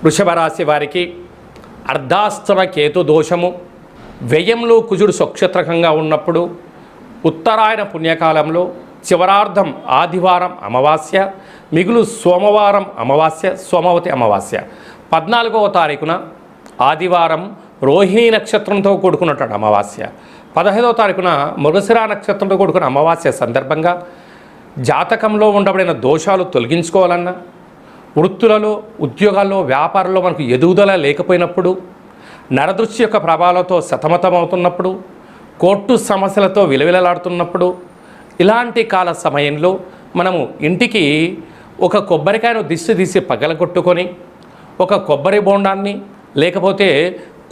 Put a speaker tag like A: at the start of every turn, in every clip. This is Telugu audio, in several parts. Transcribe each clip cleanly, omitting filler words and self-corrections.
A: వృషభ రాశి వారికి అర్ధాష్టమ కేతు దోషము, వ్యయంలో కుజుడు స్వక్షత్రకంగా ఉన్నప్పుడు, ఉత్తరాయణ పుణ్యకాలంలో చివరార్ధం ఆదివారం అమావాస్య, మిగులు సోమవారం అమావాస్య, సోమవతి అమావాస్య, 14వ తారీఖున ఆదివారం రోహిణీ నక్షత్రంతో కూడుకున్నటువంటి అమావాస్య, 15వ తారీఖున మృగశిర నక్షత్రంతో కూడుకున్న అమావాస్య సందర్భంగా జాతకంలో ఉండబడిన దోషాలు తొలగించుకోవాలన్నా, వృత్తులలో, ఉద్యోగాల్లో, వ్యాపారంలో మనకు ఎదుగుదల లేకపోయినప్పుడు, నరదృష్టి యొక్క ప్రభావాలతో సతమతమవుతున్నప్పుడు, కోర్టు సమస్యలతో విలవిలలాడుతున్నప్పుడు, ఇలాంటి కాల సమయంలో మనము ఇంటికి ఒక కొబ్బరికాయను దిష్టి తీసి పగలగొట్టుకొని ఒక కొబ్బరి బోండాన్ని లేకపోతే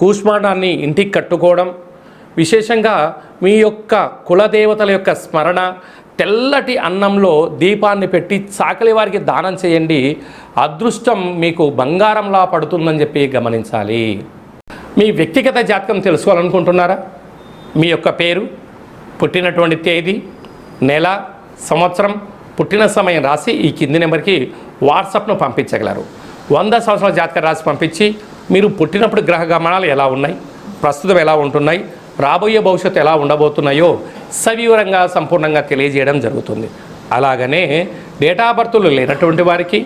A: కూష్మాండాన్ని ఇంటికి కట్టుకోవడం, విశేషంగా మీ యొక్క కులదేవతల యొక్క స్మరణ, తెల్లటి అన్నంలో దీపాన్ని పెట్టి చాకలి వారికి దానం చేయండి. అదృష్టం మీకు బంగారంలా పడుతుందని చెప్పి గమనించాలి. మీ వ్యక్తిగత జాతకం తెలుసుకోవాలనుకుంటున్నారా? మీ యొక్క పేరు, పుట్టినటువంటి తేదీ, నెల, సంవత్సరం, పుట్టిన సమయం రాసి ఈ కింది నెంబర్కి వాట్సాప్ను పంపించగలరు. 100 సంవత్సరాల జాతకం రాసి పంపించి మీరు పుట్టినప్పుడు గ్రహ గమనాలు ఎలా ఉన్నాయి, ప్రస్తుతం ఎలా ఉంటున్నాయి, రాబోయే భవిష్యత్తు ఎలా ఉండబోతున్నాయో సవివరంగా సంపూర్ణంగా తెలియజేయడం జరుగుతుంది. అలాగనే డేటా బర్తులు లేనటువంటి వారికి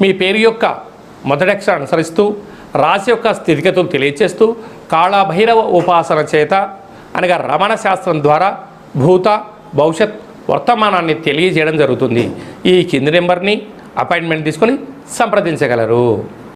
A: మీ పేరు యొక్క మొదటి అక్షరం అనుసరిస్తూ రాశి యొక్క స్థితిగతులు తెలియచేస్తూ కాళభైరవ ఉపాసన చేత అనగా రమణ శాస్త్రం ద్వారా భూత భవిష్యత్ వర్తమానాన్ని తెలియజేయడం జరుగుతుంది. ఈ కింది నెంబర్ని అపాయింట్మెంట్ తీసుకొని సంప్రదించగలరు.